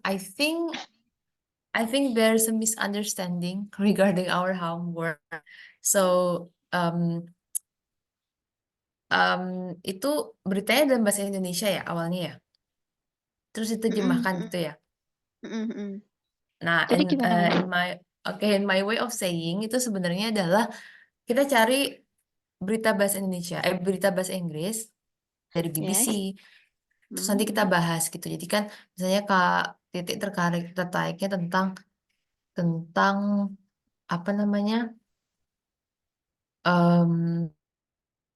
I think there's a misunderstanding regarding our homework. So itu beritanya dalam bahasa Indonesia ya awalnya ya. Terus Mm-mm, diterjemahkan mm-mm, gitu ya. mm-mm, mm-mm. Nah, Jadi gimana, Mas? in my way of saying itu sebenarnya adalah kita cari berita bahasa Inggris dari BBC. Yes. Terus nanti kita Mm-mm. bahas gitu. Jadi kan misalnya Kak Titik tertariknya tentang tentang apa namanya? em,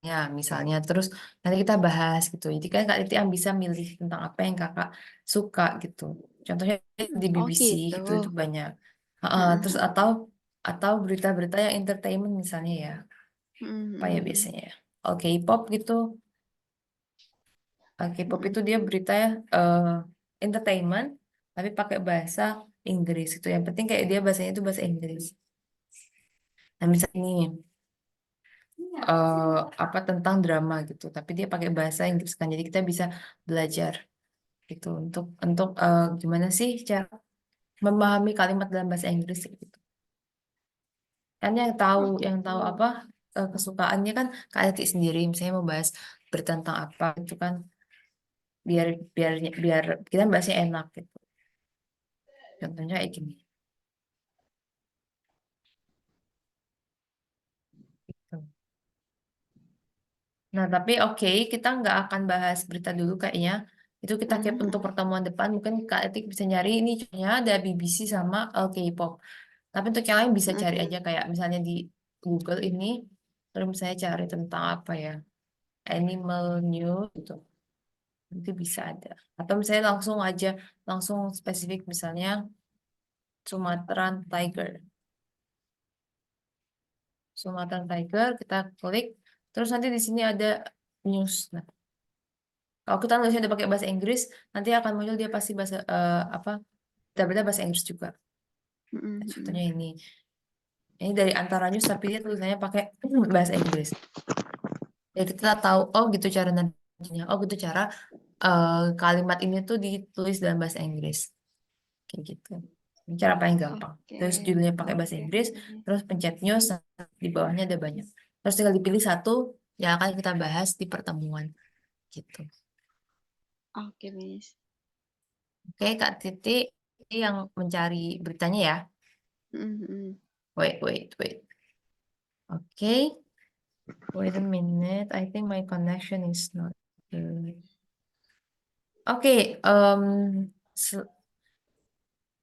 ya misalnya terus nanti kita bahas gitu. Jadi kan Kak Titik yang bisa milih tentang apa yang Kakak suka gitu. Contohnya di Oh BBC gitu. gitu itu banyak. Terus Heeh. atau berita-berita yang entertainment misalnya ya. Apa ya Mm-mm. biasanya ya? K-pop gitu. K-pop Mm-mm. itu dia berita ya eh, entertainment tapi pakai bahasa Inggris itu. Yang penting kayak dia bahasanya itu bahasa Inggris. Nah, misalnya ini apa tentang drama gitu, tapi dia pakai bahasa Inggris kan. Jadi kita bisa belajar gitu untuk gimana sih cara memahami kalimat dalam bahasa Inggris gitu. Kan Oh yang gitu. tahu apa kesukaannya kan Kak Ati sendiri misalnya mau bahas berita tentang apa itu kan biar biar biar kita bahasnya enak gitu. Contohnya kayak gini. Gitu. Nah, tapi oke, kita nggak akan bahas berita dulu kayaknya. Itu kita keep untuk Mm-mm. pertemuan depan. Mungkin Kak Etik bisa nyari ini contohnya ada BBC sama K-pop. Tapi untuk yang lain bisa cari Mm-mm. aja kayak misalnya di Google ini. Terus misalnya cari tentang apa ya, animal news gitu. Nanti bisa ada. Atau misalnya langsung spesifik misalnya Sumatran Tiger. Sumatran Tiger, kita klik. Terus nanti di sini ada news. Nah, kalau kita nulisnya udah pakai bahasa Inggris, nanti akan muncul dia pasti bahasa apa? Berita bahasa Inggris juga. Mm-mm. Contohnya ini. Ini dari antara news tapi dia tulisannya pakai bahasa Inggris. Jadi kita tahu oh gitu cara nantinya. Oh gitu cara kalimat ini tuh ditulis dalam bahasa Inggris. Kayak gitu. Ini cara paling gampang. Oke, Terus judulnya pakai bahasa oke, Inggris, Miss. terus pencet news, di bawahnya ada banyak. Terus tinggal dipilih satu yang akan kita bahas di pertemuan gitu. Oke, Miss. Oke, Kak Titi ini yang mencari beritanya ya. Mm-mm. Wait. Okay, wait a minute. I think my connection is not good. Oke,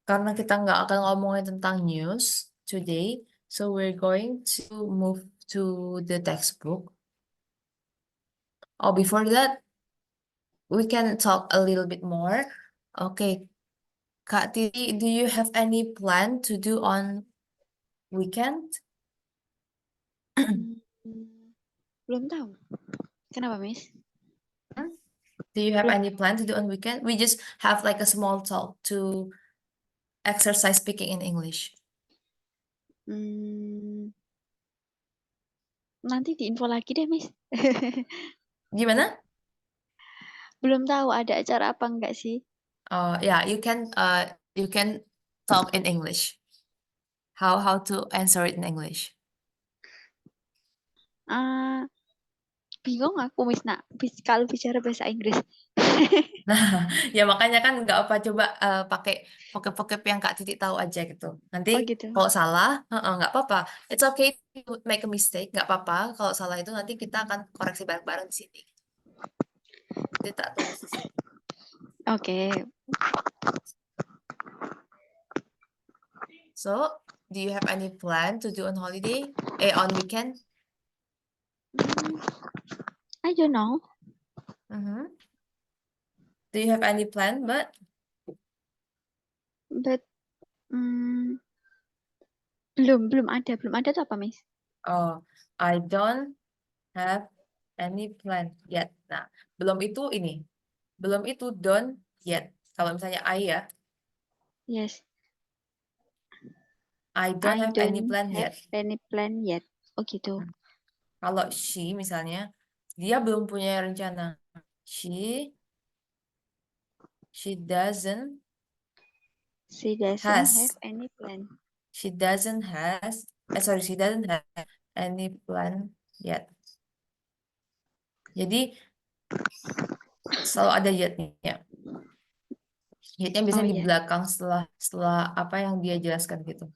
karena kita nggak akan ngomongin tentang news today, so we're going to move to the textbook. Oh, before that, we can talk a little bit more. Okay, Kak Titi, do you have any plan to do on weekend? Mm, belum tahu. Kenapa, Miss? Do you have Belum. any plan to do on weekend? We just have like a small talk to exercise speaking in English. Hmm, nanti diinfo lagi deh, Miss. Gimana? Belum tahu ada acara apa enggak sih? Yeah, you can talk in English. How to answer it in English? Ah, bingung aku, Miss. Nah, kalau bicara bahasa Inggris. Ya makanya kan nggak apa coba pakai vocab-vocab yang Kak Titi tahu aja gitu. Nanti Oh gitu. kalau salah, nggak apa-apa. It's okay to make a mistake, nggak apa-apa. Kalau salah itu nanti kita akan koreksi bareng-bareng di sini. Nanti tak tulis di sini. Oke. So, do you have any plan to do on holiday? On weekend? Hmm, I don't know, Mhm. Do you have any plan, but but hmm, belum ada tuh apa, Miss? oh, I don't have any plan yet. Nah, belum itu ini. Belum itu don't yet. Kalau misalnya I ya, Yes, I don't I have any don't plan have yet. any plan yet. Oh gitu. Hmm. Kalau she misalnya, dia belum punya rencana. She she doesn't She doesn't Has. have any plan. She doesn't has. She doesn't have any plan yet. Jadi selalu ada yet-nya. Yet-nya biasanya di yeah. belakang setelah apa yang dia jelaskan gitu.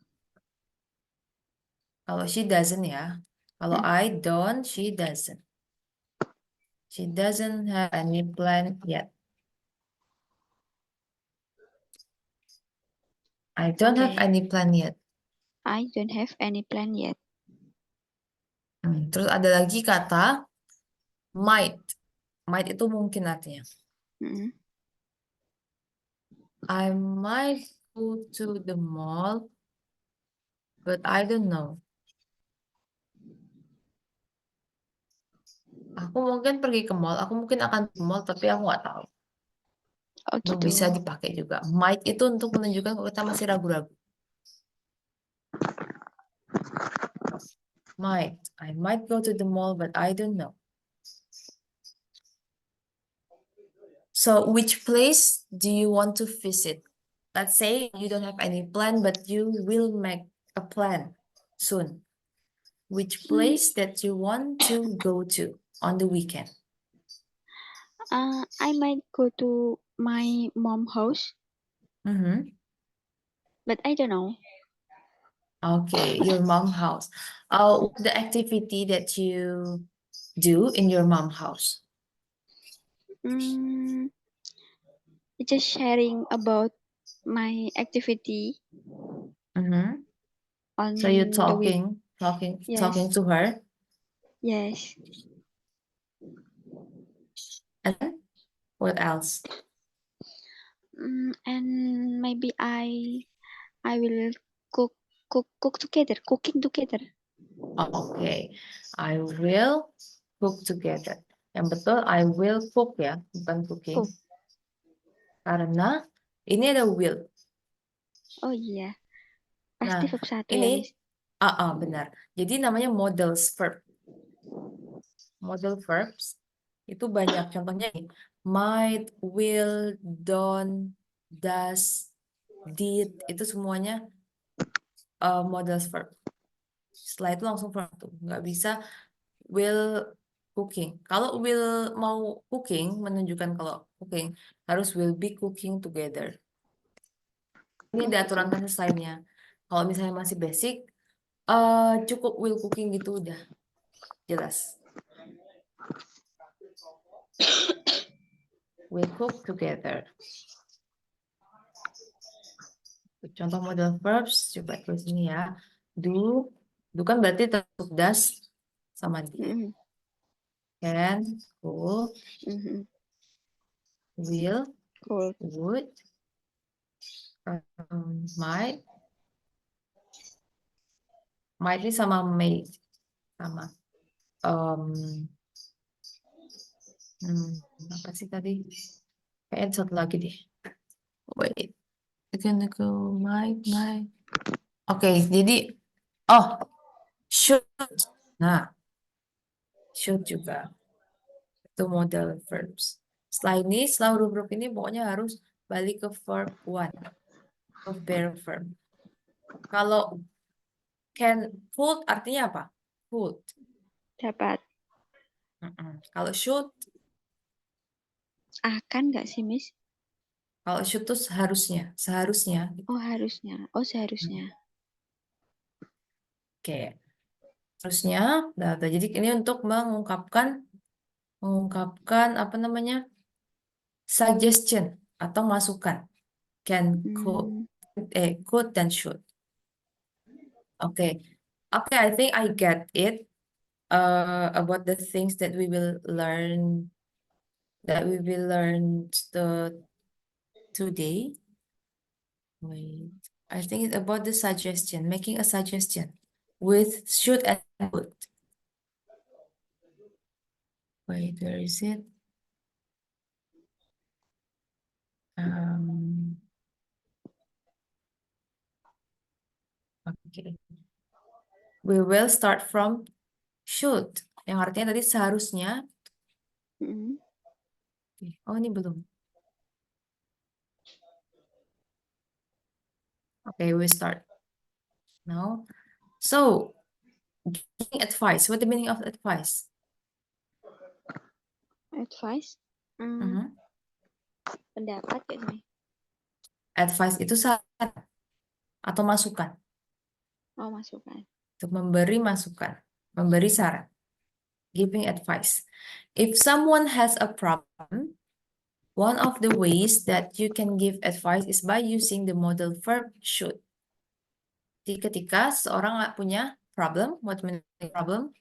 Kalau she doesn't ya. Kalau I don't, she doesn't. She doesn't have any plan yet. I don't have any plan yet. I don't have any plan yet. Terus ada lagi kata might. Might itu mungkin artinya. I might go to the mall, but I don't know. Aku mungkin pergi ke mall, aku mungkin akan ke mall, tapi aku nggak tahu. Oh Itu gitu. bisa dipakai juga. Might itu untuk menunjukkan kalau kita masih ragu-ragu. Might. I might go to the mall, but I don't know. So, which place do you want to visit? Let's say you don't have any plan, but you will make a plan soon. Which place that you want to go to on the weekend? I might go to my mom house, but I don't know. Okay, your mom house. The activity that you do in your mom house? Just sharing about my activity on So you're the week. talking to her, Yes. and then what else? And maybe I will cooking together. Okay, I will cook together. Yang betul, I will cook ya, bukan cooking. Cook. Karena ini ada will. Oh iya, Nah, pasti verb satu ya, ini Miss. benar. Jadi namanya models verb. Model verbs itu banyak. Contohnya nih, might, will, don't, does, did, itu semuanya models verb. Setelah itu langsung verb tuh. Nggak bisa will cooking. Kalau will mau cooking, menunjukkan kalau cooking, harus will be cooking together. Ini ada aturan kasus lainnya. Kalau misalnya masih basic, cukup will cooking gitu udah jelas. Will cook together. Contoh model verbs, coba tulis ini ya. Do kan berarti termasuk does sama did. Can, could, will, would, might. Might ini sama may. Sama. Apa sih tadi? Kayaknya satu lagi deh. Wait. It's gonna go might. Oke, jadi should. Nah, should juga. Itu model verbs. Setelah ini, setelah huruf-huruf ini pokoknya harus balik ke verb one. Verb bearer verb. Kalau could artinya apa? Could. Dapat. Kalau should? Akan nggak sih, Miss? Kalau should tuh seharusnya. Oh, harusnya. Oh, seharusnya. Oke. Harusnya, jadi ini untuk mengungkapkan apa namanya? Suggestion atau masukan. Could dan should. Okay, I think I get it about the things that we will learn today. Wait, I think it's about the suggestion, making a suggestion with should and would. Wait, where is it? Okay. We will start from should. Yang artinya tadi seharusnya. Oh, ini belum. Okay, we start now. So, giving advice. What the meaning of advice? Advice. Mhm. Pendapat ya nih. Advice itu saran atau masukan. Oh, masukan. Untuk memberi masukan, memberi saran. Giving advice. If someone has a problem, one of the ways that you can give advice is by using the modal verb should. Jadi ketika seorang punya problem, what mean problem?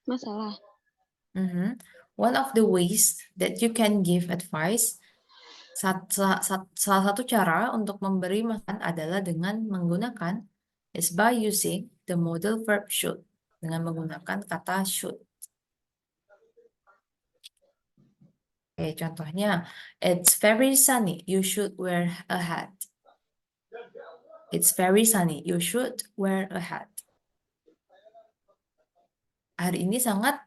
Masalah. One of the ways that you can give advice, salah satu cara untuk memberi masukan adalah dengan menggunakan is by using the modal verb should, dengan menggunakan kata should. Oke, contohnya, it's very sunny, you should wear a hat. It's very sunny, you should wear a hat. Hari ini sangat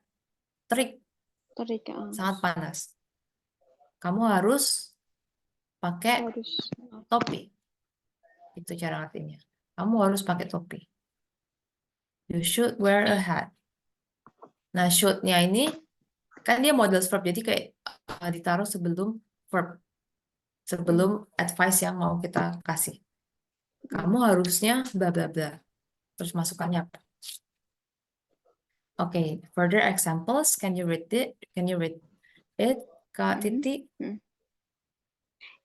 terik, Terik. sangat panas. Kamu harus pakai Harus. topi. Itu cara artinya. Kamu harus pakai topi. You should wear a hat. Nah, should-nya ini kan dia modal verb, jadi kayak ditaruh sebelum verb, sebelum advice yang mau kita kasih. Kamu harusnya bla bla bla. Terus masukannya apa? Okay, further examples. Can you read it? Can you read it, Kak Titi?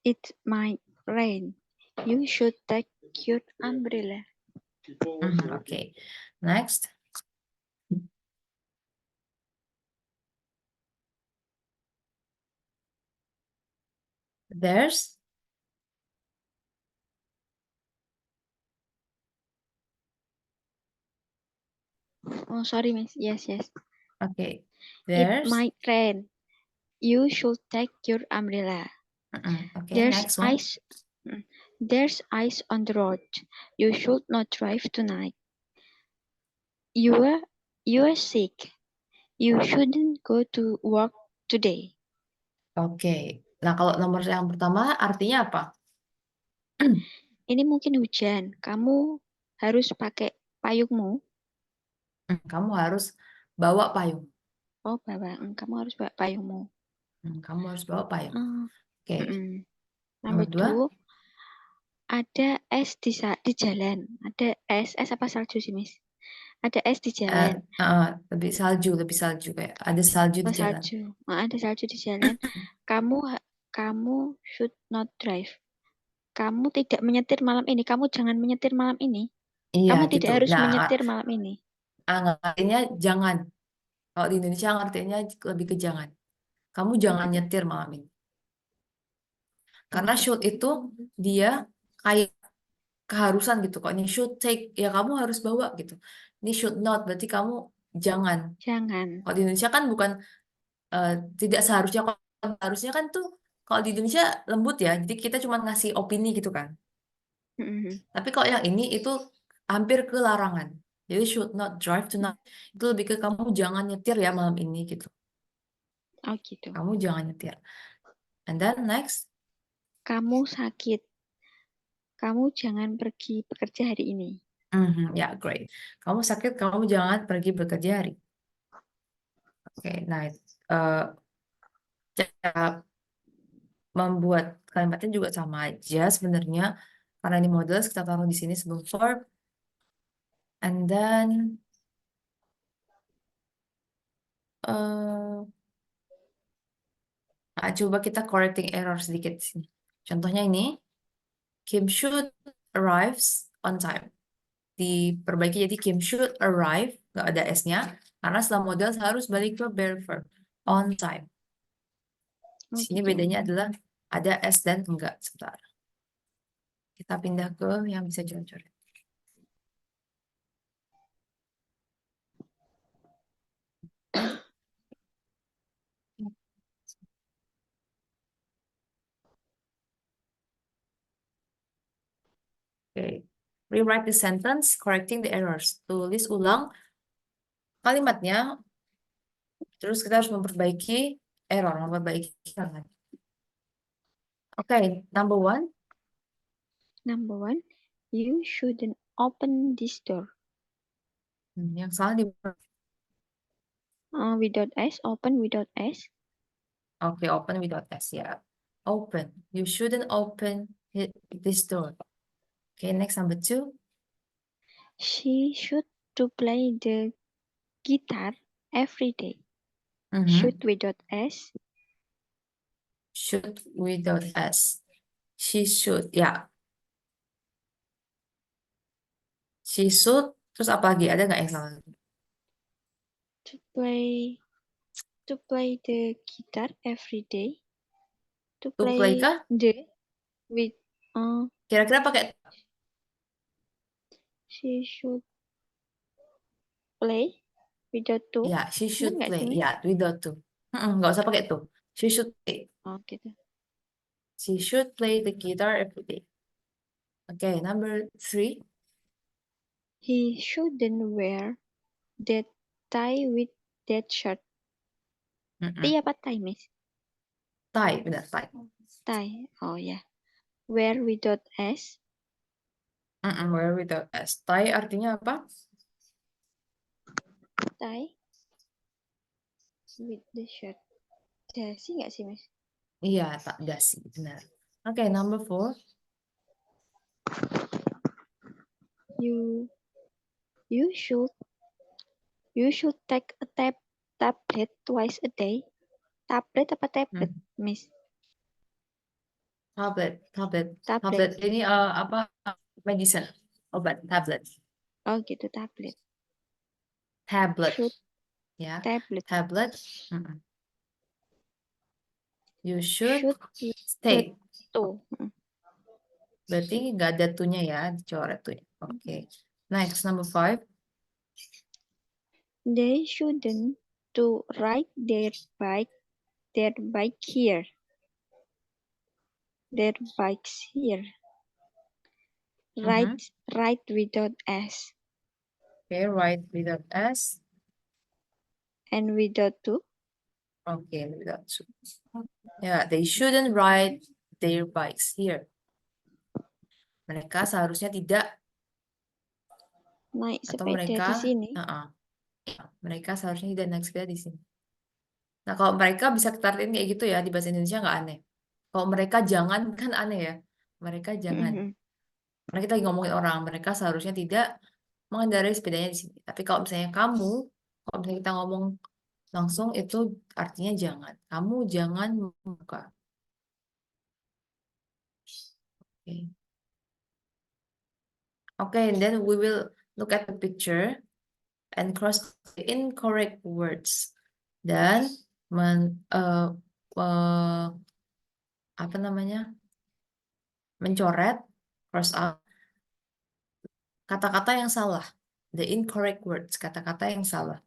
It might rain. You should take your umbrella. Okay. Next. There's. Oh, sorry, Miss. Yes. Okay. It There's. might rain. You should take your umbrella. Okay, There's next one. ice. There's ice on the road. You should not drive tonight. You are sick. You shouldn't go to work today. Oke. Nah, kalau nomor yang pertama artinya apa? Ini mungkin hujan. Kamu harus pakai payungmu. Kamu harus bawa payung. Oh, kamu harus bawa payungmu. Kamu harus bawa payung. Oke. Nomor dua. 2. Ada es di jalan. Ada es apa salju sih, Miss? Ada es di jalan. Lebih salju kayak ada salju di jalan. Ada salju di jalan. Kamu should not drive. Kamu tidak menyetir malam ini. Kamu jangan menyetir malam ini. Iya, Kamu gitu. tidak harus menyetir malam ini. Artinya jangan. Kalau di Indonesia artinya lebih ke jangan. Kamu jangan nyetir malam ini. Karena should itu dia kayak keharusan gitu. Kok ini should take, ya kamu harus bawa gitu. Ini should not, berarti kamu jangan. Jangan. Kalau di Indonesia kan bukan tidak seharusnya. Kalau harusnya kan tuh kalau di Indonesia lembut ya. Jadi kita cuma ngasih opini gitu kan. Tapi kalau yang ini itu hampir ke larangan. Jadi should not drive tonight. Itu lebih ke kamu jangan nyetir ya malam ini gitu. Oh gitu. Kamu jangan nyetir. And then next. Kamu sakit. Kamu jangan pergi bekerja hari ini. Ya, great. Kamu sakit, kamu jangan pergi bekerja hari. Oke, nah cara membuat kalimatnya juga sama aja sebenarnya. Karena ini modal, kita taruh di sini sebelum verb. And then coba kita correcting error sedikit di sini. Contohnya ini, Kim should arrives on time. Diperbaiki jadi Kim should arrive, nggak ada S-nya, karena setelah modal harus balik ke bare verb, on time. Di sini bedanya adalah ada S dan enggak. Sebentar. Kita pindah ke yang bisa coret-coret. Okay. Rewrite the sentence, correcting the errors. Tulis ulang kalimatnya, terus kita harus memperbaiki error, memperbaiki kesalahan. Okay, number one. Number 1. You shouldn't open this door. Yang salah di Without S, open without S. Oke, open without S ya. Open. You shouldn't open this door. Okay, next number 2. She should to play the guitar every day. Mhm. Should without S. Should without S. She should. Ya, she should. Terus apa lagi? Ada nggak yang salah? To play the guitar every day. To To play play kah? the with Kira-kira pakai she should play without to. ya, she Bener should nggak play. sih, Miss? Ya, without to. Nggak usah pakai to. She should play. Oh, gitu. She should play the guitar every day. Okay, number 3. He shouldn't wear that tie with that shirt. Tie apa tie, Miss? Tie, benar, tie. Tie. Oh ya. Wear without S. Wear without S. Tie artinya apa? Tie with the shirt. Dasi nggak sih, Miss? Iya, tak dasi, benar. Okay, number 4. You should take a tablet twice a day. Tablet apa tablet, Miss? Tablet. Tablet. Ini apa? Medicine, obat, tablet. Oh gitu, tablet. Tablet, Should ya. tablet. Tablet. You should Should stay. to. Berarti nggak ada tunya ya, dicoret tuh. Oke. Next, number 5. They shouldn't to ride their bike here. Their bikes here. Ride without S. Okay, right without S. And without to. Okay, without to. Ya, they shouldn't ride their bikes here. Mereka seharusnya tidak, Naik atau sepeda mereka, di sini. mereka seharusnya tidak naik sepeda di sini. Nah, kalau mereka bisa kita artiin kayak gitu ya, di bahasa Indonesia nggak aneh. Kalau mereka jangan, kan aneh ya. Mereka jangan. Karena kita lagi ngomongin orang, mereka seharusnya tidak mengendarai sepedanya di sini. Tapi kalau misalnya kamu, kalau misalnya kita ngomong langsung, itu artinya jangan. Kamu jangan membuka. Okay. Okay, and then we will look at the picture and cross the incorrect words. Dan apa namanya? Mencoret, cross out kata-kata yang salah. The incorrect words, kata-kata yang salah.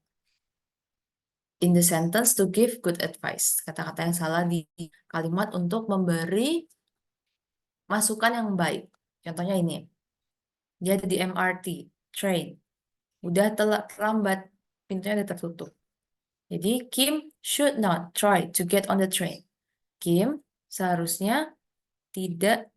In the sentence to give good advice. Kata-kata yang salah di kalimat untuk memberi masukan yang baik. Contohnya ini. Dia ada di MRT, train. Udah terlambat, pintunya udah tertutup. Jadi Kim should not try to get on the train. Kim seharusnya tidak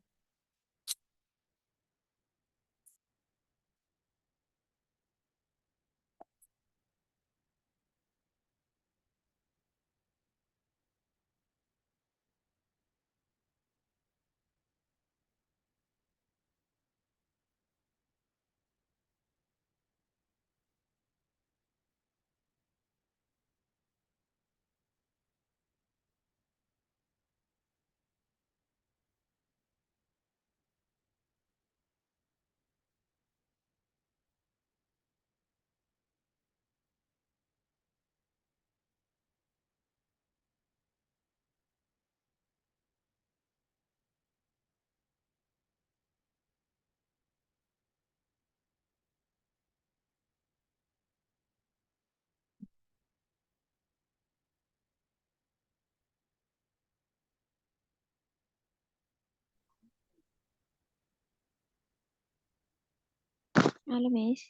Halo, Miss.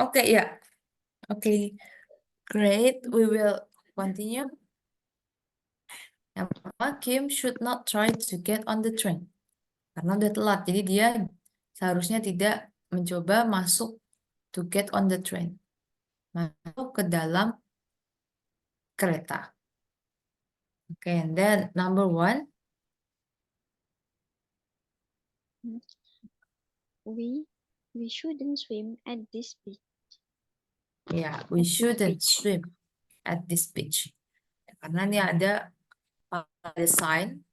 Oke, ya. Oke. Great. We will continue. Yang pertama, Kim should not try to get on the train. Karena udah telat. Jadi dia seharusnya tidak mencoba masuk to get on the train. Masuk ke dalam kereta. Okay, and then number 1. We shouldn't swim at this beach. Yeah, we shouldn't swim at this beach. Karena ini ada sign,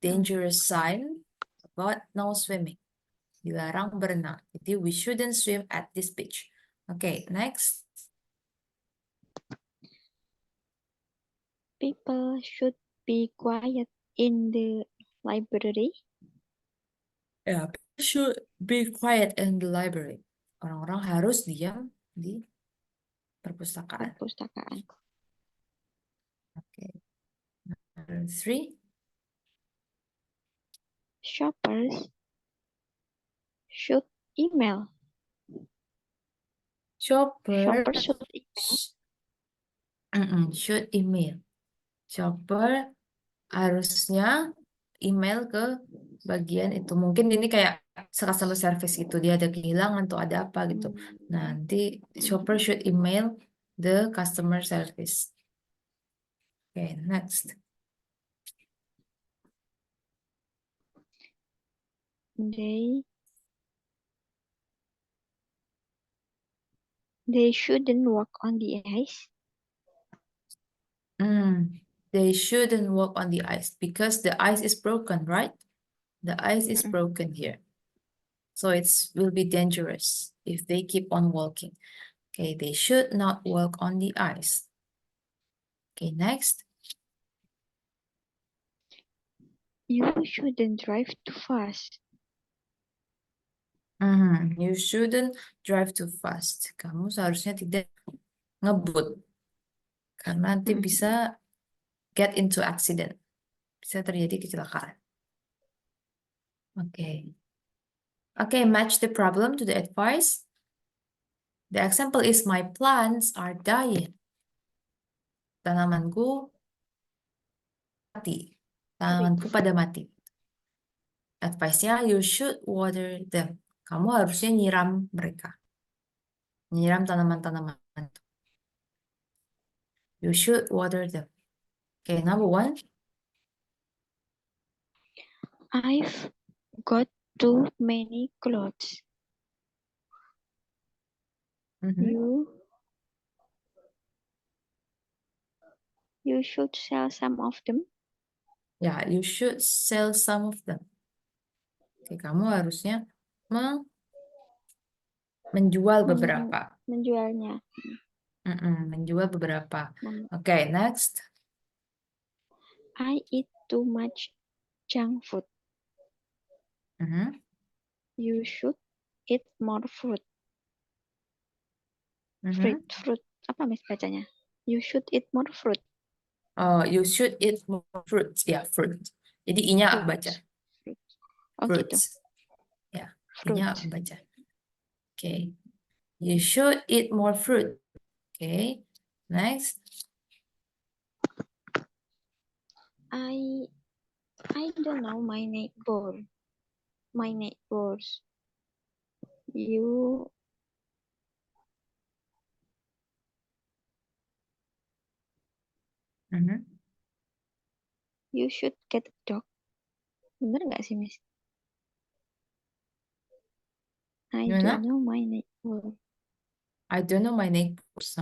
dangerous sign about no swimming. Dilarang berenang. Jadi we shouldn't swim at this beach. Okay, next. People should be quiet in the library. Yeah, people should be quiet in the library. Orang-orang harus diam di perpustakaan. Okay. Number 3. Shoppers should email. Shopper should email. should email. Shopper harusnya email ke bagian itu. Mungkin ini kayak customer service gitu. Dia ada kehilangan atau ada apa gitu. Nanti shopper should email the customer service. Okay, next. They shouldn't walk on the ice. They shouldn't walk on the ice because the ice is broken, right? The ice is broken here. So it will be dangerous if they keep on walking. Okay, they should not walk on the ice. Okay, next. You shouldn't drive too fast. You shouldn't drive too fast. Kamu seharusnya tidak ngebut. Karena nanti bisa get into accident. Bisa terjadi kecelakaan. Okay. Okay, match the problem to the advice. The example is my plants are dying. Tanamanku mati. Tanamanku pada mati. Advice-nya, you should water them. Kamu harusnya nyiram mereka. Nyiram tanaman-tanaman. You should water them. Okay, number 1. I've got too many clothes. You should sell some of them. Ya, you should sell some of them. Oke, kamu harusnya menjual beberapa. Menjualnya. Menjual beberapa. Oke, next. I eat too much junk food. You should eat more fruit. Fruit. Apa mis bacanya? You should eat more fruit. Oh, you should eat more fruit. Ya, fruit. Jadi I-nya aku baca. Gitu. Ya, I-nya aku baca. Oke. You should eat more fruit. Oke. Next. I don't know my neighbors. You should get a dog. Bener nggak sih, Miss? I don't know my neighbors. I don't know my neighbors.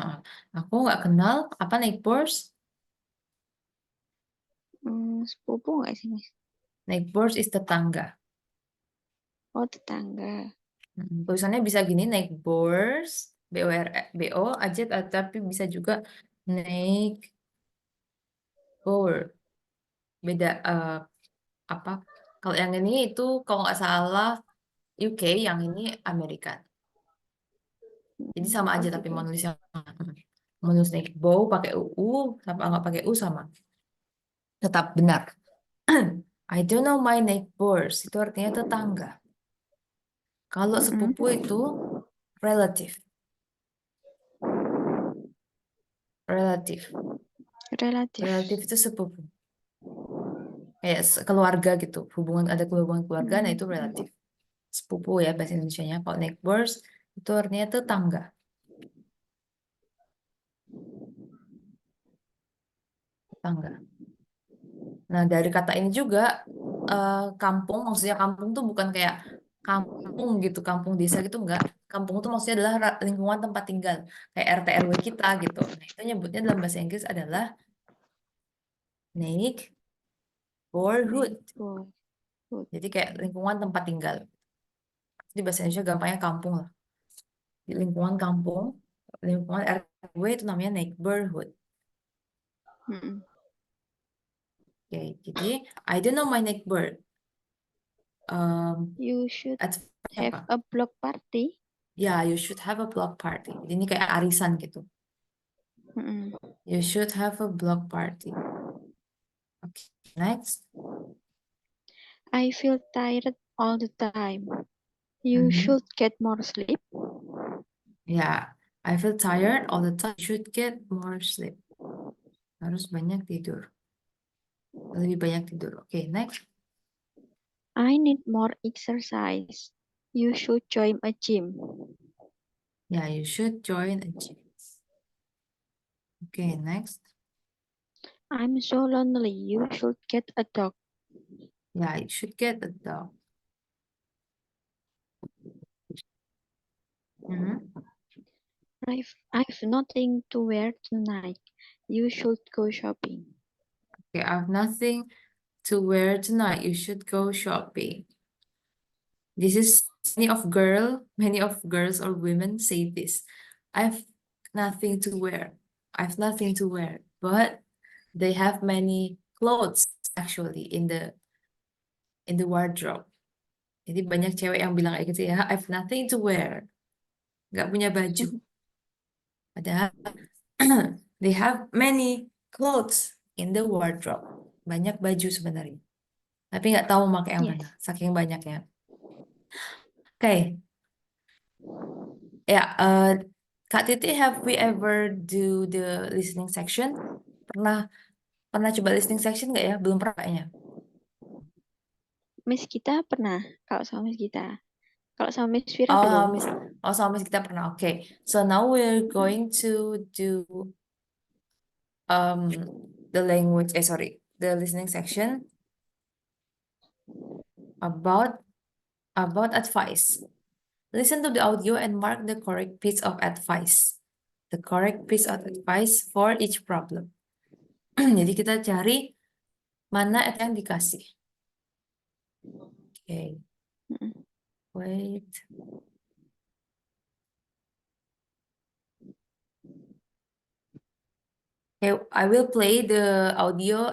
Aku nggak kenal apa neighbors. Sepupu nggak sih, Miss? Neighbors is tetangga. Oh, tetangga. Tulisannya bisa gini, neighbors, B-O aja, tapi bisa juga neighbor. Beda apa? Kalau yang ini itu kalau nggak salah UK, yang ini Amerika. Jadi sama aja, tapi mau nulis neighbor pakai UU, sama nggak pakai U sama. Tetap benar. I don't know my neighbors. Itu artinya tetangga. Kalau sepupu itu relative. Relative itu sepupu. Kayak keluarga gitu. Ada hubungan keluarga, nah itu relatif. sepupu ya bahasa Indonesianya. Kalau neighbors itu artinya tetangga. Tetangga. Nah, dari kata ini juga kampung, maksudnya kampung tuh bukan kayak kampung gitu, kampung desa gitu enggak. Kampung tuh maksudnya adalah lingkungan tempat tinggal, kayak RT RW kita gitu. Nah, itu nyebutnya dalam bahasa Inggris adalah neighborhood. Neighborhood. Jadi kayak lingkungan tempat tinggal. Jadi bahasa Indonesia gampangnya kampung lah. Di lingkungan kampung, lingkungan RW itu namanya neighborhood. Mm-mm. Oke, jadi I don't know my neighbor. You should Advice-nya have apa? a block party. Ya, you should have a block party. Jadi ini kayak arisan gitu. Mm-mm. You should have a block party. Okay, next. I feel tired all the time. You Mhm. should get more sleep. Ya, I feel tired all the time. You should get more sleep. Harus banyak tidur. Lebih banyak tidur. Oke, next. I need more exercise. You should join a gym. Ya, you should join a gym. Oke, next. I'm so lonely. You should get a dog. Ya, you should get a dog. Mhm. I've nothing to wear tonight. You should go shopping. Okay, I have nothing to wear tonight. You should go shopping. This is many of girls or women say this. I've nothing to wear. I've nothing to wear. But they have many clothes actually in the wardrobe. Jadi banyak cewek yang bilang kayak gitu ya, I've nothing to wear. Nggak punya baju. Padahal they have many clothes in the wardrobe. Banyak baju sebenarnya. Tapi nggak tahu pakai yang mana, Yes. saking banyaknya. Oke, ya, Kak Titi, have we ever do the listening section? Pernah pernah coba listening section nggak ya? Belum pernah kayaknya. Miss kita pernah. Kalau sama Miss kita. Kalau sama Miss Vira Oh, belum. Miss, oh sama Miss kita pernah. Oke, so now we're going to do um the language. Sorry, the listening section about advice. Listen to the audio and mark the correct piece of advice. The correct piece of advice for each problem. Jadi kita cari mana yang dikasih. Oke, Mm-mm. wait. Okay, I will play the audio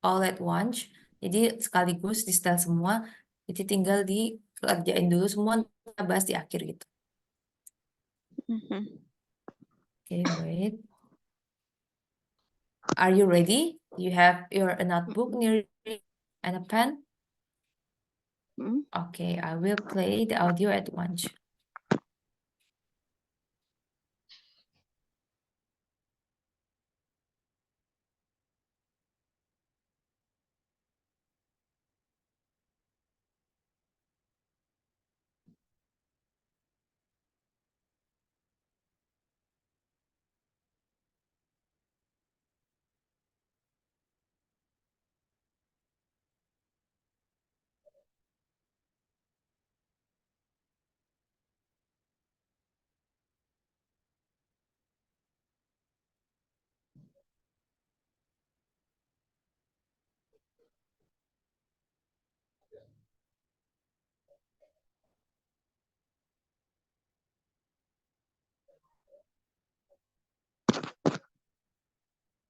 all at once. Jadi sekaligus di setel semua. Jadi tinggal dikerjain dulu semua, kita bahas di akhir gitu. Mhm. Okay, wait. Are you ready? You have your notebook near you and a pen? Mm-mm. Okay, I will play the audio at once.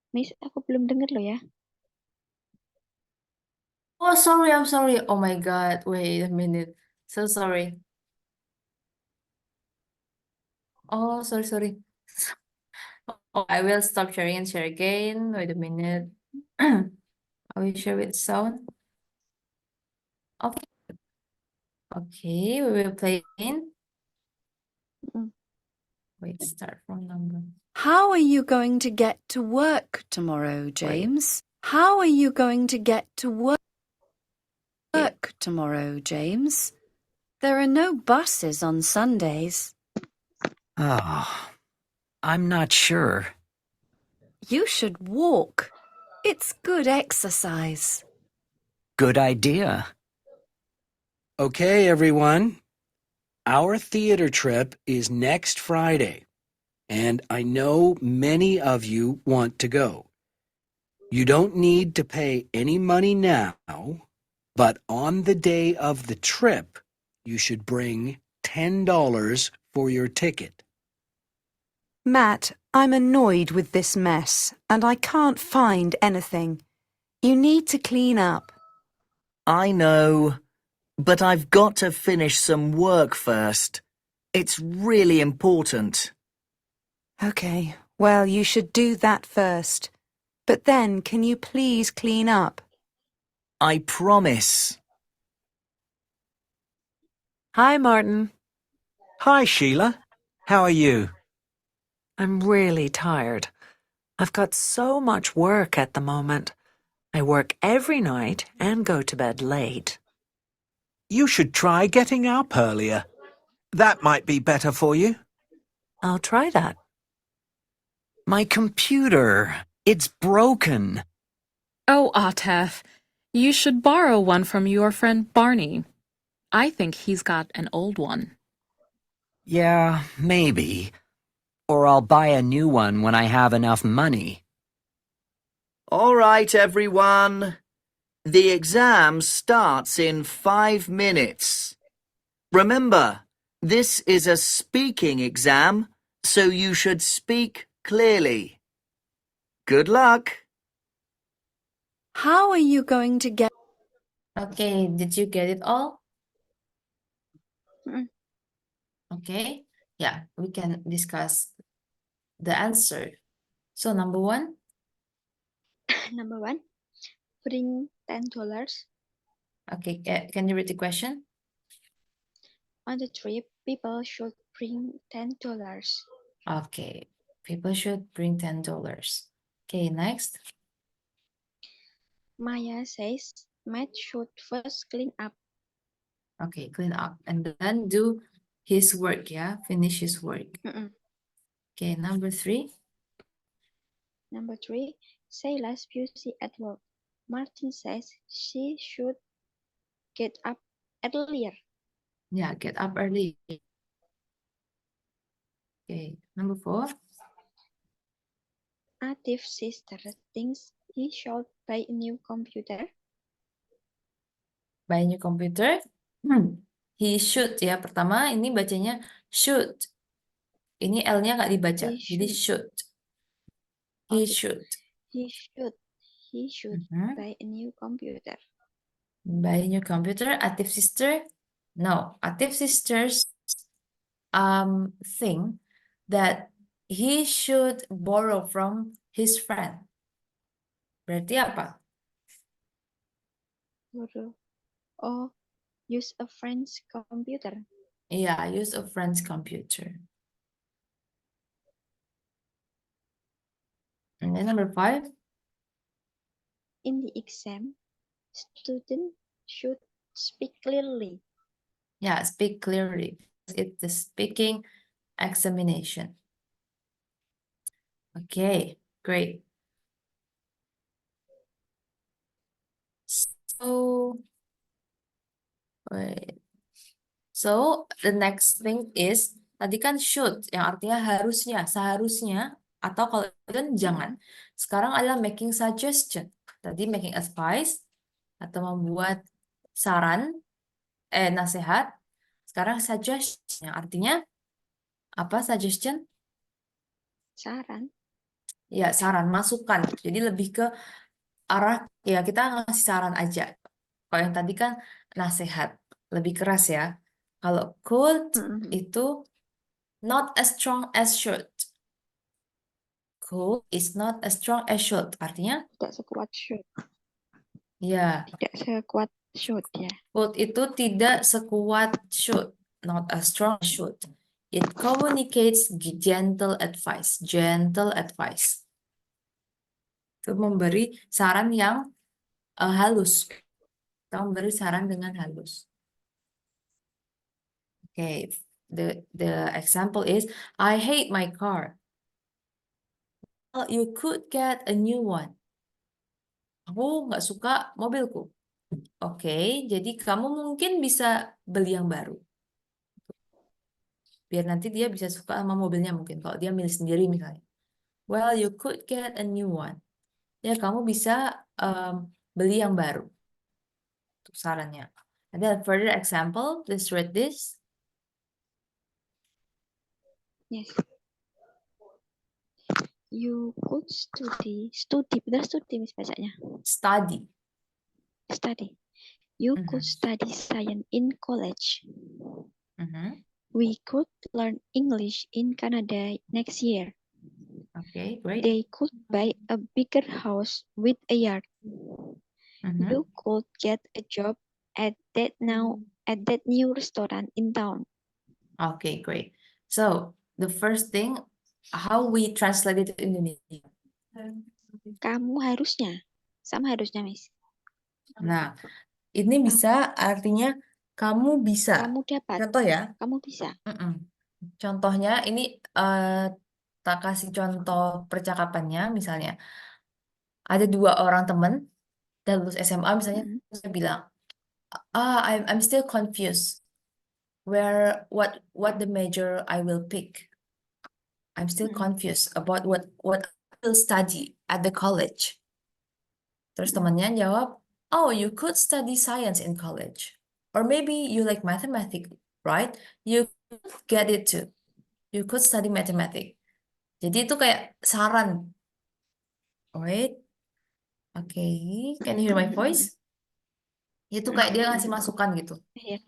Miss, aku belum dengar loh ya. Oh, sorry, I'm sorry. Oh my God, wait a minute. So sorry. Oh, sorry, sorry. Oh, I will stop sharing and share again. Wait a minute. I will share with sound. Okay. Okay, we will play in. Mm. Wait, start from number. How are you going to get to work tomorrow, James? How are you going to get to work tomorrow, James? There are no buses on Sundays. Oh, I'm not sure. You should walk. It's good exercise. Good idea. Okay, everyone. Our theater trip is next Friday, and I know many of you want to go. You don't need to pay any money now, but on the day of the trip, you should bring $10 for your ticket. Matt, I'm annoyed with this mess, and I can't find anything. You need to clean up. I know, but I've got to finish some work first. It's really important. Okay, well, you should do that first. But then, can you please clean up? I promise. Hi, Martin. Hi, Sheila. How are you? I'm really tired. I've got so much work at the moment. I work every night and go to bed late. You should try getting up earlier. That might be better for you. I'll try that. My computer. It's broken. Oh, Atef, you should borrow one from your friend Barney. I think he's got an old one. Yeah, maybe. Or I'll buy a new one when I have enough money. All right, everyone. The exam starts in 5 minutes. Remember, this is a speaking exam, so you should speak clearly. Good luck. How are you going to get... Okay, did you get it all? Mm. Okay, yeah, we can discuss the answer. So number 1, Number 1, bring $10. okay, can you read the question? On the trip, people should bring $10. Okay, people should bring $10. Okay, next. Maya says Matt should first clean up. Okay, clean up and then do his work, yeah, finish his work. Mm-mm. Okay, number 3. Number 3, say less busy at work. Martin says she should get up earlier. Yeah, get up early. Okay, number 4. Atif's sister thinks he should buy a new computer. Buy a new computer. He should ya. Pertama ini bacanya should. Ini L-nya nggak dibaca. He Jadi should. should. He Okay. should. He should Mhm. buy a new computer. Buy a new computer. Atif sister. No. Atif sisters think that he should borrow from his friend. Berarti apa? Borrow or use a friend's computer. Yeah, use a friend's computer. And then number 5. In the exam, students should speak clearly. Yeah, speak clearly. It's the speaking examination. Okay, great. So, wait. So, the next thing is, tadi kan should, yang artinya harusnya, seharusnya, atau kalau kan jangan. Sekarang adalah making suggestion. Tadi making advice, atau membuat saran, nasihat. Sekarang suggestion, yang artinya, apa suggestion? Saran. Ya, saran, masukan. Jadi lebih ke arah, ya kita ngasih saran aja. Kalau yang tadi kan nasihat, lebih keras ya. Kalau could itu not as strong as should. Could is not as strong as should. Artinya, Tidak sekuat should. ya, Tidak sekuat should ya. could itu tidak sekuat should. Not as strong as should. It communicates gentle advice. Gentle advice. Itu memberi saran yang halus. Kita memberi saran dengan halus. Okay, the example is I hate my car. Well, you could get a new one. Aku nggak suka mobilku. Oke, jadi kamu mungkin bisa beli yang baru. Biar nanti dia bisa suka sama mobilnya mungkin. Kalau dia milih sendiri misalnya. Well, you could get a new one. Ya, kamu bisa beli yang baru. Itu sarannya. Ada further example. Let's read this. Yes. You could study. Benar studi Miss bacanya. Study. Study. You Mhm. could study science in college. Mhm. We could learn English in Canada next year. Okay, great. They could buy a bigger house with a yard. Mhm. You could get a job at that new restaurant in town. Okay, great. So, the first thing, how we translate it to Indonesia. Kamu harusnya. Sama harusnya, Miss. Nah, ini bisa artinya kamu bisa. Kamu dapat. Contoh ya. Kamu bisa. Contohnya ini tak kasih contoh percakapannya misalnya. Ada 2 orang teman dan lulus SMA misalnya saya bilang, I'm still confused what the major I will pick. I'm still confused about what I will study at the college. Terus temannya jawab, oh, you could study science in college. Or maybe you like mathematics, right? You could get it too. You could study mathematics. Jadi itu kayak saran. Wait. Okay. Can you hear my voice? Itu kayak dia ngasih masukan gitu. Iya.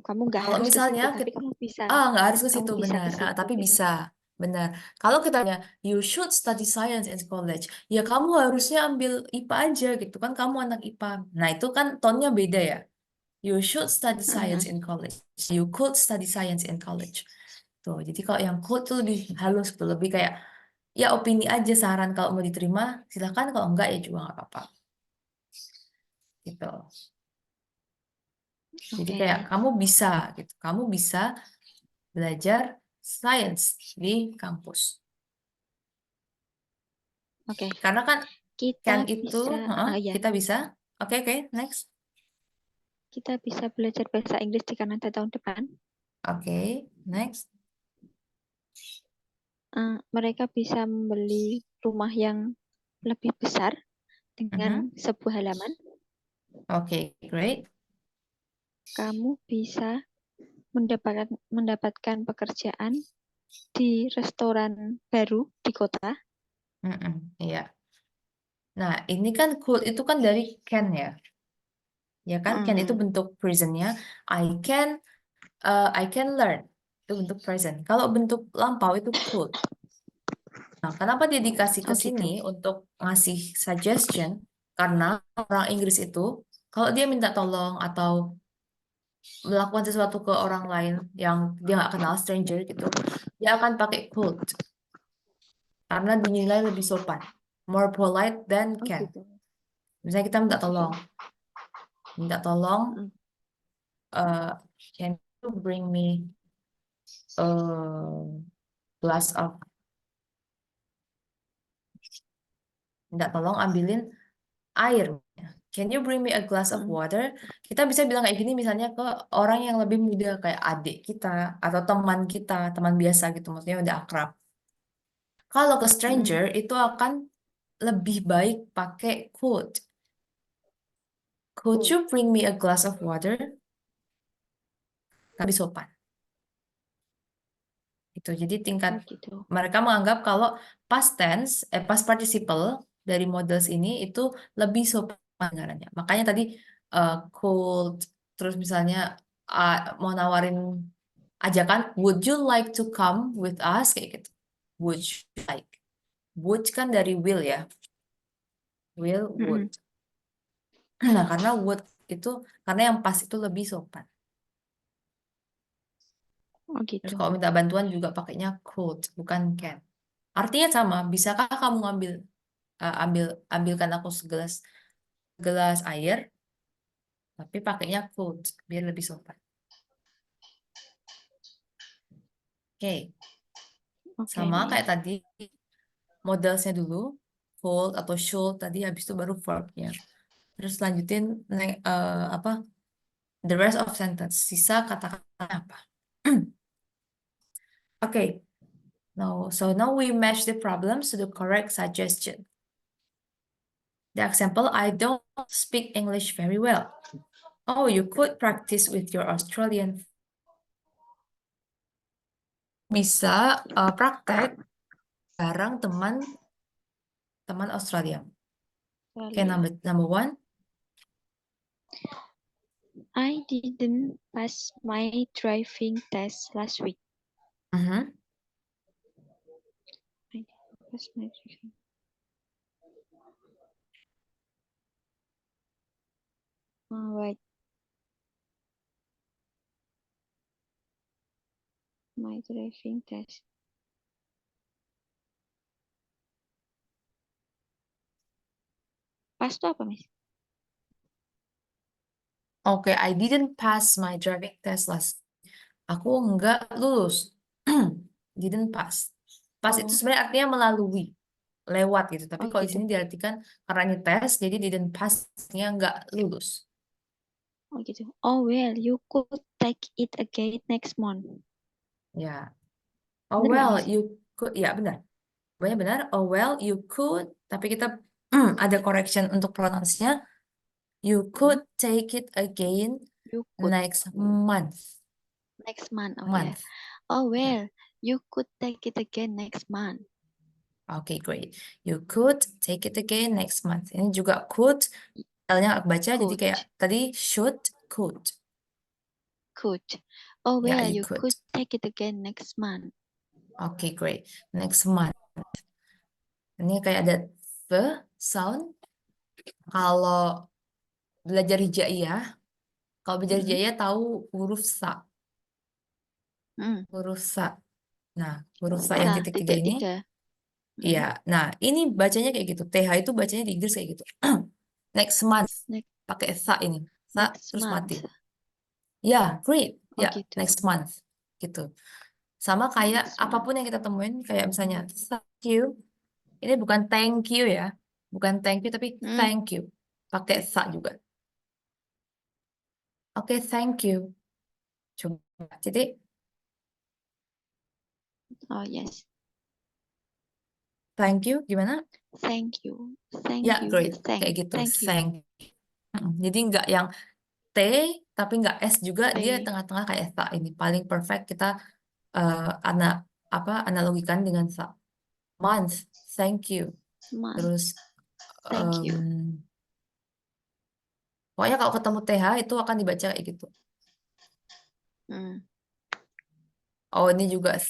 Kamu nggak Kalau harus ke situ, misalnya tapi kamu bisa. nggak harus ke Kamu situ, bisa benar. ke situ, Tapi gitu. bisa, benar. Kalau kita tanya, you should study science in college. Ya kamu harusnya ambil IPA aja gitu kan, kamu anak IPA. Nah itu kan tonnya beda ya. You should study science in college. You could study science in college. Tuh, jadi kalau yang could tuh lebih halus tuh, lebih kayak ya opini aja, saran, kalau mau diterima silakan, kalau enggak ya juga nggak apa-apa. Gitu. Jadi Oke. kayak kamu bisa gitu. Kamu bisa belajar sains di kampus. Oke. Karena kan Kita can itu bisa, ya. kita bisa. Oke, next. Kita bisa belajar bahasa Inggris di Kanada tahun depan. Oke, next. Mereka bisa membeli rumah yang lebih besar dengan sebuah halaman. Oke, great. Kamu bisa mendapatkan pekerjaan di restoran baru di kota. Iya. Nah, ini kan could itu kan dari can ya. Ya kan, can itu bentuk presentnya. I can learn. Itu bentuk present. Kalau bentuk lampau itu could. Nah, kenapa dia dikasih ke sini untuk ngasih suggestion? Karena orang Inggris itu, kalau dia minta tolong atau melakukan sesuatu ke orang lain yang dia nggak kenal, stranger gitu, dia akan pakai could. Karena dinilai lebih sopan. More polite than can. Misalnya kita minta tolong. Can you bring me a glass of, minta tolong ambilin air. Can you bring me a glass of water? Kita bisa bilang kayak gini misalnya ke orang yang lebih muda, kayak adik kita atau teman kita, teman biasa gitu, maksudnya udah akrab. Kalau ke stranger itu akan lebih baik pakai could. Could you bring me a glass of water? Lebih sopan. Itu jadi tingkat mereka menganggap kalau past tense, past participle dari models ini itu lebih sopan dengarannya. Makanya tadi could, terus misalnya mau nawarin ajakan, would you like to come with us, kayak gitu. Would you like? Would kan dari will ya. Will, would. Nah, karena would itu karena yang pas itu lebih sopan. Terus kalau minta bantuan juga pakainya could, bukan can. Artinya sama, bisakah kamu ambilkan aku segelas air, tapi pakainya could biar lebih sopan. Oke, Oke, sama Miss. kayak tadi, modelsnya dulu, could atau should tadi, habis itu baru verbnya. Terus lanjutin apa? The rest of sentence. Sisa kata-kata apa? Okay. Now we match the problems to the correct suggestion. The example, I don't speak English very well. Oh, you could practice with your Australian. Bisa praktek bareng teman Australia. Okay, Australia. number one. I didn't pass my driving test last week. Mhm. I didn't pass my driving. Wait. My driving test. Pas itu apa, Miss? Oke, I didn't pass my driving test last. Aku nggak lulus. Didn't pass. Pass itu Oh, sebenarnya artinya melalui, lewat gitu. Tapi oh kalau di gitu. sini diartikan karena ini tes, jadi didn't pass, artinya nggak lulus. Oh gitu. Oh well, you could take it again next month. Ya. Oh Bener nggak, well, Miss? you could. Ya benar. Banyak benar. Oh well, you could. Tapi kita ada correction untuk pronounce-nya. You could take it again You could next month. next month. Oh yeah. Month. Oh Ya. well, you could take it again next month. Oke, great. You could take it again next month. Ini juga could. L-nya aku baca, jadi Could. kayak tadi should, could. Could. Oh Ya, well, you you could. could take it again next month. Oke, great. Next month. Ini kayak ada the sound. Kalau belajar hijaiyah, kalau belajar hijaiyah tahu huruf sa. Huruf sa. Nah, huruf sa yang Sa, titik tiga ini, 3. iya. Nah, ini bacanya kayak gitu. TH itu bacanya di Inggris kayak gitu. Next month. Pakai sa ini. Sa Next terus mati. month. Ya, great. Oh Ya, gitu. next month. Gitu. Sama kayak Next month. apapun yang kita temuin, kayak misalnya thank you. Ini bukan thank you ya. Bukan thank you, tapi thank you. Pakai sa juga. Oke, thank you. Coba. Jadi, Oh yes. thank you gimana? Thank you. Thank Ya, you. great. Kayak gitu. Thank you. Thank. Jadi nggak yang T, tapi nggak S juga. Dia T. tengah-tengah kayak sa ini. Paling perfect kita analogikan dengan sa. Month, thank you. Month. Terus, Thank you. pokoknya kalau ketemu TH itu akan dibaca kayak gitu. Oh, ini juga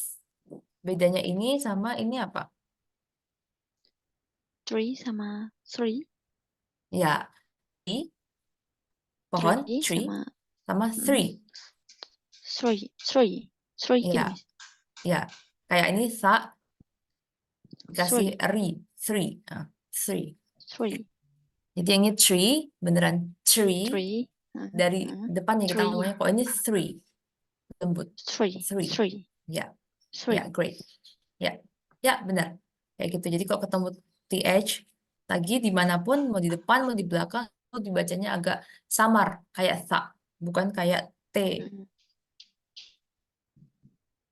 bedanya ini sama ini apa? 3 sama 3. Ya, pohon, 3 tree, sama sama three. 3. 3 gitu, Ya, Miss. ya. Kayak ini sa, dikasih 3. ri, three. Three. 3. Jadi yang ini tree, beneran tree. 3. Dari depannya kita 3. ngomongnya, kok ini three. Lembut. 3. Three. 3. Ya, 3. ya, great. Ya, ya benar. Kayak gitu. Jadi kalau ketemu TH, lagi dimanapun, mau di depan, mau di belakang, itu dibacanya agak samar, kayak sa, bukan kayak T.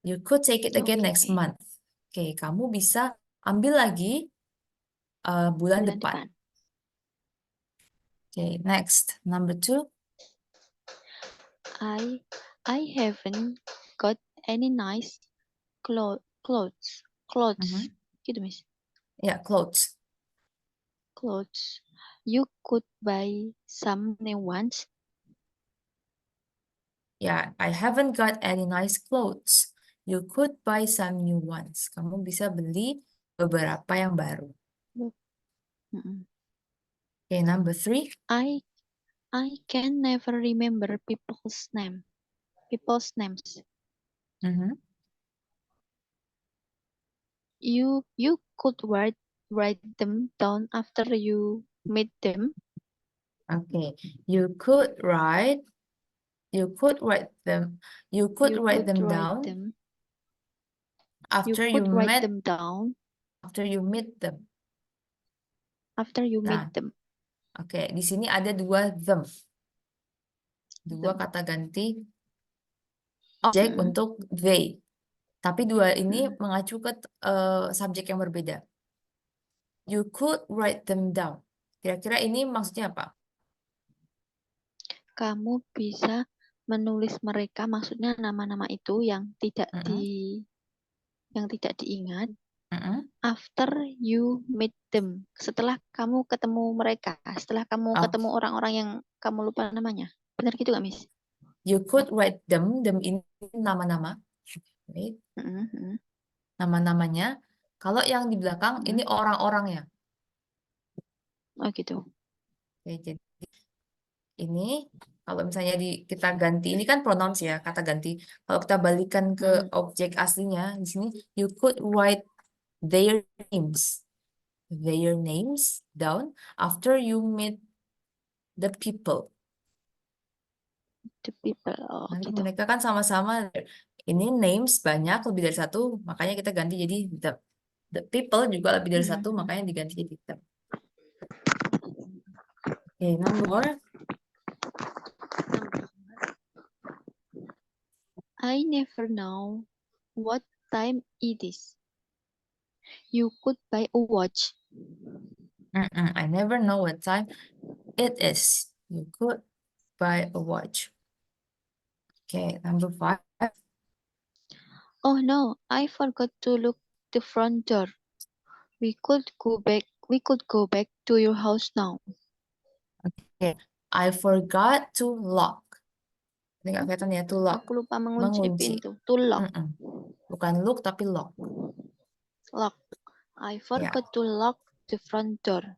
You could take it again next month. Oke, kamu bisa ambil lagi bulan depan. Oke, next. Number 2. I haven't got any nice clothes. Gitu, Miss. Ya, clothes. Clothes. You could buy some new ones. Ya, I haven't got any nice clothes. You could buy some new ones. Kamu bisa beli beberapa yang baru. Oke, number 3. I can never remember people's names. You could write them down after you meet them. Okay, you could write them. You could write them down You After you could write met, them down after you meet them. after you meet Nah, them. oke, di sini ada dua them, dua Them. kata ganti objek untuk they. Tapi dua ini mengacu ke subjek yang berbeda. You could write them down. Kira-kira ini maksudnya apa? Kamu bisa menulis mereka, maksudnya nama-nama itu yang tidak diingat. After you meet them, setelah kamu ketemu mereka, setelah kamu ketemu orang-orang yang kamu lupa namanya. Benar gitu nggak, Miss? You could write them. Them ini nama-nama. Wait. Nama-namanya. Kalau yang di belakang ini orang-orangnya. Oh gitu. Oke, jadi ini kalau misalnya kita ganti, ini kan pronouns ya, kata ganti. Kalau kita balikan ke objek aslinya di sini, you could write their names down after you meet the people. The people. Oh, Nanti gitu. mereka kan sama-sama, ini names banyak, lebih dari satu, makanya kita ganti jadi the people juga lebih dari satu, makanya diganti jadi the. Oke, number. I never know what time it is. You could buy a watch. I never know what time it is. You could buy a watch. Okay, number 5. Oh no, I forgot to lock the front door. We could go back to your house now. Okay, I forgot to lock. Ini nggak kelihatan ya, to lock. Aku lupa mengunci Mengunci. pintu. To lock. Bukan look tapi lock. Lock. I forgot to lock the front door.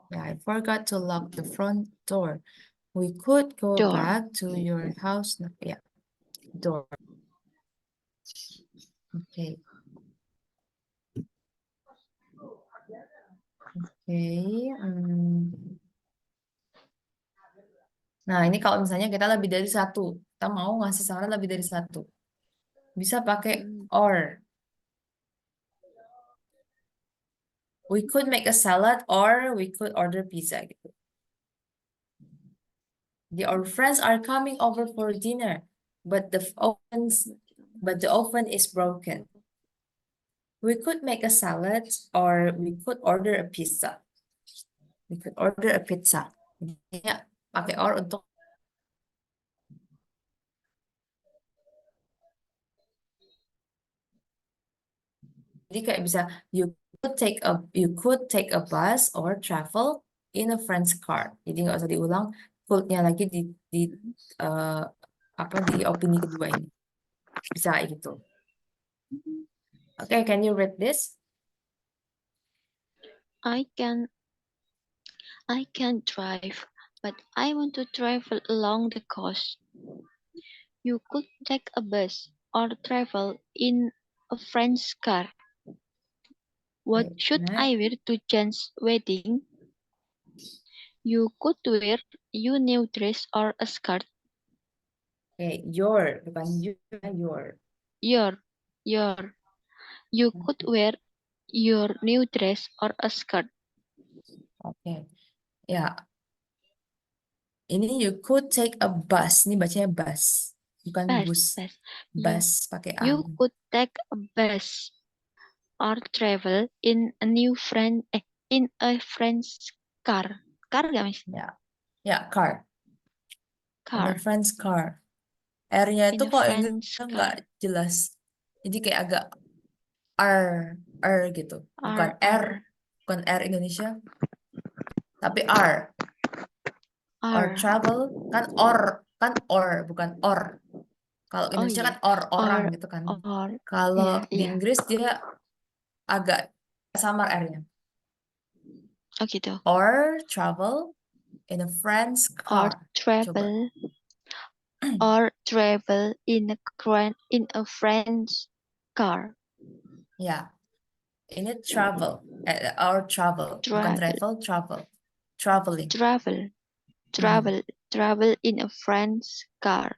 Yeah, I forgot to lock the front door. We could go Door. back to your house now. Yeah, door. Okay. Okay. Nah, ini kalau misalnya kita lebih dari satu, kita mau ngasih saran lebih dari satu, bisa pakai or. We could make a salad or we could order pizza gitu. Our friends are coming over for dinner, but the oven is broken. We could make a salad or we could order a pizza. We could order a pizza. Ya, pakai or untuk jadi kayak bisa you could take a bus or travel in a friend's car. Jadi nggak usah diulang, could-nya lagi di opini kedua ini. Bisa kayak gitu. Okay, can you read this? I can drive, but I want to travel along the coast. You could take a bus or travel in a friend's car. What Okay, should next. I wear to Jan's wedding? You could wear your new dress or a skirt. Okay, your, bukan you, your. You could wear your new dress or a skirt. Okay, ya. Ini you could take a bus. Ini bacanya bus, bukan bus. Bus pakai a. You could take a bus or travel in a friend's car. Car gak, Miss? Ya, car. In a Car. friend's car. R-nya itu In a kalau friend's Inggrisnya nggak jelas. Jadi kayak agak R gitu. Bukan R. Bukan R Indonesia. Tapi R. Or travel. Kan or, bukan or. Kalau Indonesia kan orang gitu kan. Kalau di Inggris dia agak samar R-nya. Oh gitu. Or travel in a friend's Or car. travel. Or travel in a friend's car. Ya. Ini travel. Or travel. Bukan travel, travel. Traveling. Travel in a friend's car.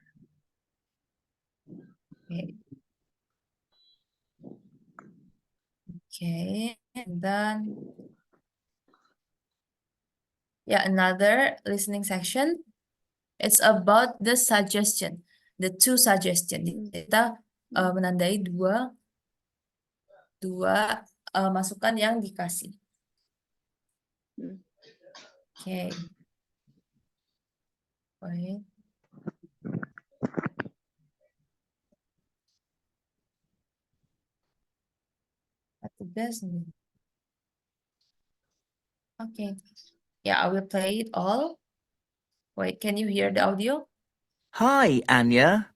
Okay. Okay, and then another listening section. It's about the suggestion, the two suggestion. Kita menandai dua masukan yang dikasih. Okay. Wait. At the best. Okay. Yeah, I will play it all. Wait, can you hear the audio? Hi, Anya.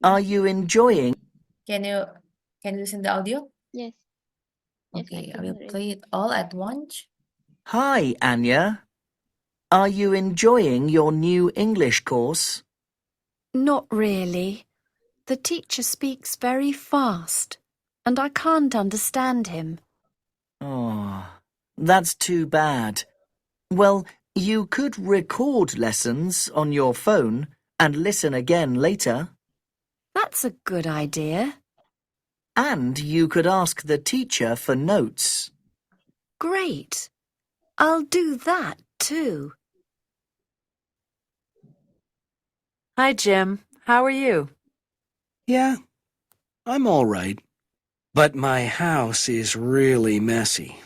Are you enjoying? Can you listen the audio? Yes. Yes, Okay, I can will hear it. play it all at once. Hi, Anya. Are you enjoying your new English course? Not really. The teacher speaks very fast, and I can't understand him. Oh, that's too bad. Well, you could record lessons on your phone and listen again later. That's a good idea. And you could ask the teacher for notes. Great. I'll do that too. Hi, Jim. How are you? Yeah, I'm all right. But my house is really messy.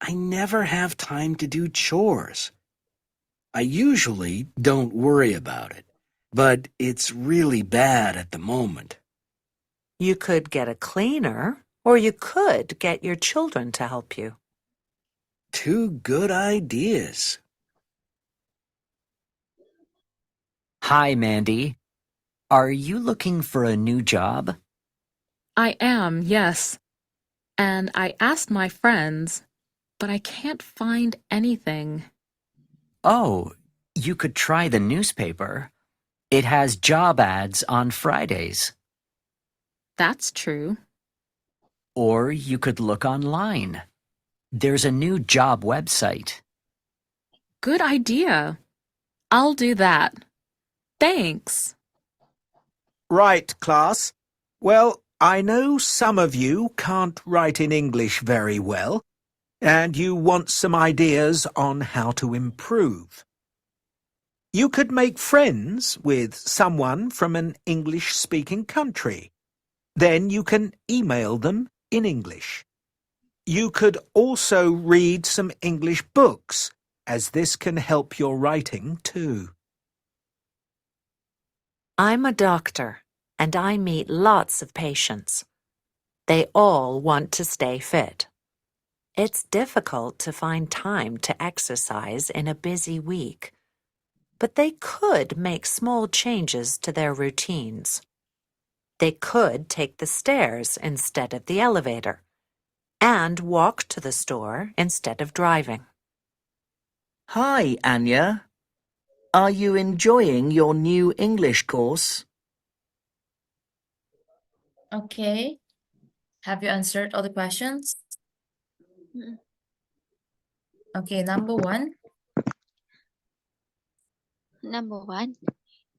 I never have time to do chores. I usually don't worry about it, but it's really bad at the moment. You could get a cleaner, or you could get your children to help you. Two good ideas. Hi, Mandy. Are you looking for a new job? I am, yes. And I asked my friends, but I can't find anything. Oh, you could try the newspaper. It has job ads on Fridays. That's true. Or you could look online. There's a new job website. Good idea. I'll do that. Thanks. Right, class. Well, I know some of you can't write in English very well, and you want some ideas on how to improve. You could make friends with someone from an English-speaking country. Then you can email them in English. You could also read some English books, as this can help your writing too. I'm a doctor, and I meet lots of patients. They all want to stay fit. It's difficult to find time to exercise in a busy week, but they could make small changes to their routines. They could take the stairs instead of the elevator, and walk to the store instead of driving. Hi, Anya. Are you enjoying your new English course? Okay. Have you answered all the questions? Mm. Okay, number one. Number 1,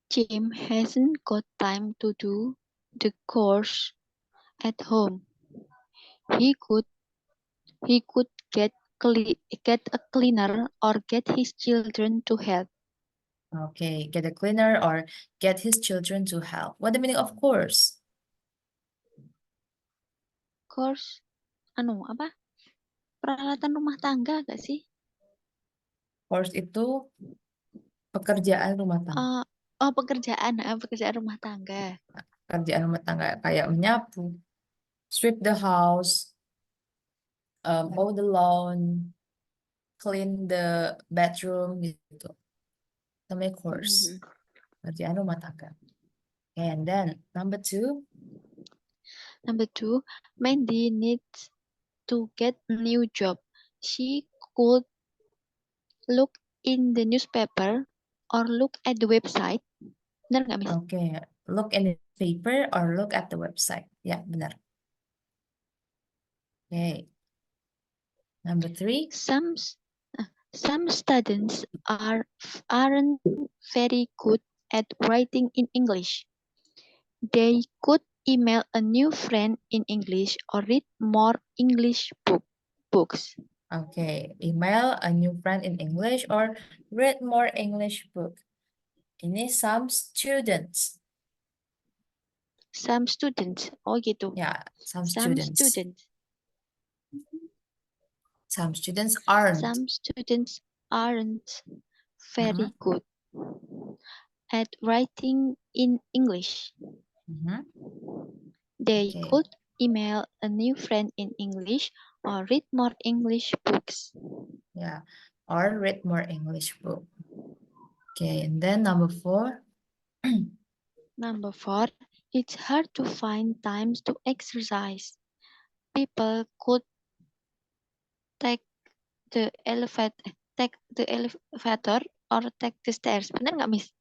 Jim hasn't got time to do the course at home. He could get a cleaner or get his children to help. Okay, get a cleaner or get his children to help. What the meaning of course? Course, apa? Peralatan rumah tangga gak sih? Course itu pekerjaan rumah tangga. Pekerjaan rumah tangga. Pekerjaan rumah tangga kayak menyapu, sweep the house, mow the lawn, clean the bedroom gitu. Namanya course. Pekerjaan rumah tangga. And then number 2. Number 2, Mandy needs to get a new job. She could look in the newspaper or look at the website. Benar nggak, Miss? Okay, look in the paper or look at the website. Ya, benar. Okay. Number 3. Some students aren't very good at writing in English. They could email a new friend in English or read more English books. Okay, email a new friend in English or read more English book. Ini some students. Some students. Oh gitu. Ya, some Some students. students. Some students aren't. Some students aren't very good at writing in English. Mhm. They Okay. could email a new friend in English or read more English books. Yeah, or read more English book. Okay, and then number 4. Number 4, it's hard to find times to exercise. People could take the elevator or take the stairs. Benar nggak, Miss?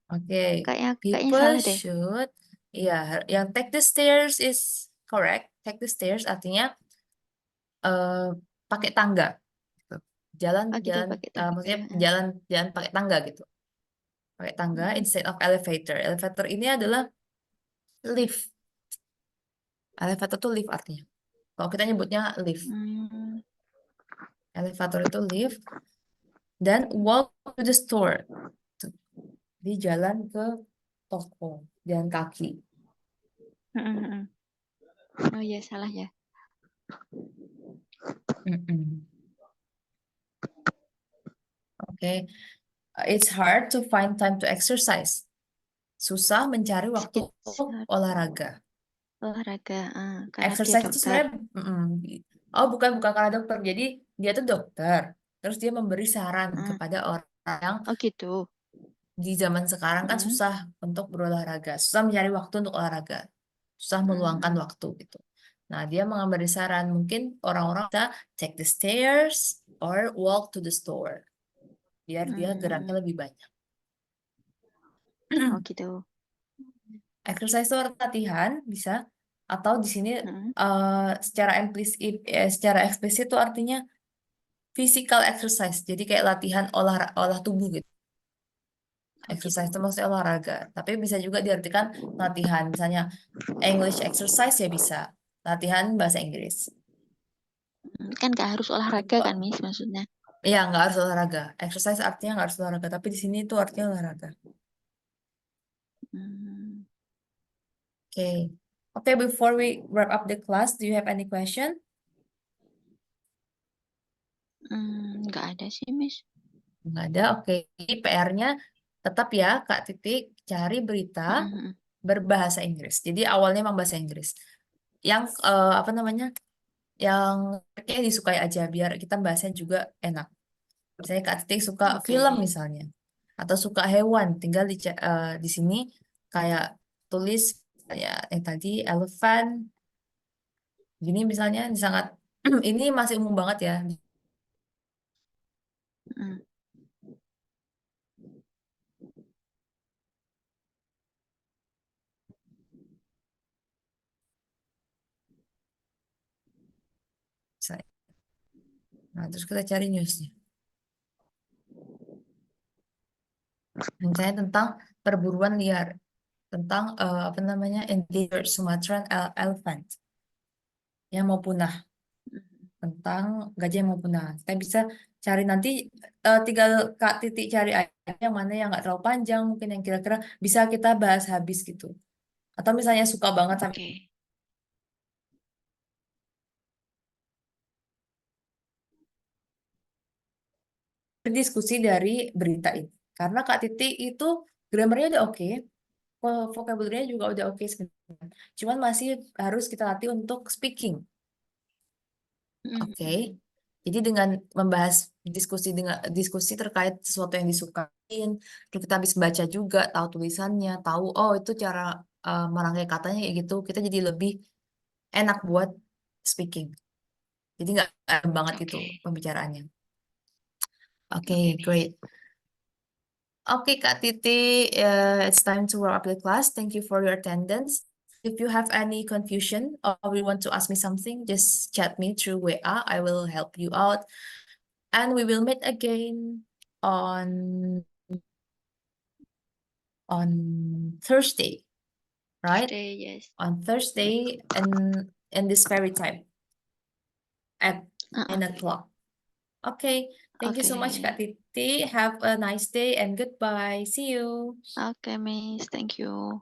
Okay, Kayaknya people salah deh. should, ya, yang take the stairs is correct. Take the stairs artinya pakai tangga. Gitu. Jalan, Oh gitu, jalan, pakai tangga. maksudnya jalan pakai tangga gitu. Pakai tangga instead of elevator. Elevator ini adalah lift. Elevator itu lift artinya. Kalau kita nyebutnya lift. Elevator itu lift. Dan walk to the store. Di jalan ke toko. Jalan kaki. Oh iya, salah ya. Okay. It's hard to find time to exercise. Susah mencari waktu untuk olahraga. Olahraga, karena Exercise dia itu dokter. sebenarnya bukan karena dokter. Jadi dia tuh dokter. Terus dia memberi saran kepada orang yang gitu. di zaman sekarang kan susah untuk berolahraga, susah mencari waktu untuk olahraga, susah meluangkan waktu gitu. Nah, dia memberi saran mungkin orang-orang bisa take the stairs or walk to the store. Biar dia geraknya lebih banyak. Oh gitu. Exercise itu latihan bisa, atau di sini secara eksplisit itu artinya physical exercise. Jadi kayak latihan olah tubuh gitu. Exercise itu maksudnya olahraga, tapi bisa juga diartikan latihan, misalnya English exercise ya bisa, latihan bahasa Inggris. Kan nggak harus olahraga kan, Miss, maksudnya? Iya, nggak harus olahraga. Exercise artinya nggak harus olahraga, tapi di sini itu artinya olahraga. Okay. Okay, before we wrap up the class, do you have any question? Nggak ada sih, Miss. Nggak ada, oke. PR-nya tetap ya, Kak Titik, cari berita berbahasa Inggris. Jadi awalnya emang bahasa Inggris. Yang yang kayak disukai aja, biar kita bahasanya juga enak. Misalnya Kak Titik suka film misalnya, atau suka hewan, tinggal di sini kayak tulis kayak yang tadi elephant. Gini misalnya sangat ini masih umum banget ya. Nah, terus kita cari newsnya. Misalnya tentang perburuan liar, tentang endangered Sumatran elephant yang mau punah, tentang gajah yang mau punah. Kita bisa cari nanti, tinggal Kak Titik cari aja yang mana yang nggak terlalu panjang, mungkin yang kira-kira bisa kita bahas habis gitu. Atau misalnya suka banget sama diskusi dari berita ini. Karena Kak Titik itu grammarnya udah oke, vocabulary-nya juga udah oke sebenarnya. Cuman masih harus kita latih untuk speaking. Oke. Jadi dengan membahas diskusi terkait sesuatu yang disukain, terus kita habis baca juga, tahu tulisannya, tahu itu cara merangkai katanya kayak gitu, kita jadi lebih enak buat speaking. Jadi nggak banget itu pembicaraannya. Oke, great. Okay, Kak Titi, it's time to wrap up the class. Thank you for your attendance. If you have any confusion or you want to ask me something, just chat me through WA. I will help you out. And we will meet again on Thursday. right? Thursday, yes. On Thursday and in this very time at 9 Uh-uh. o'clock. Okay, thank you so much, Kak Okay. Titi. Have a nice day and goodbye. See you. Okay, Miss. Thank you.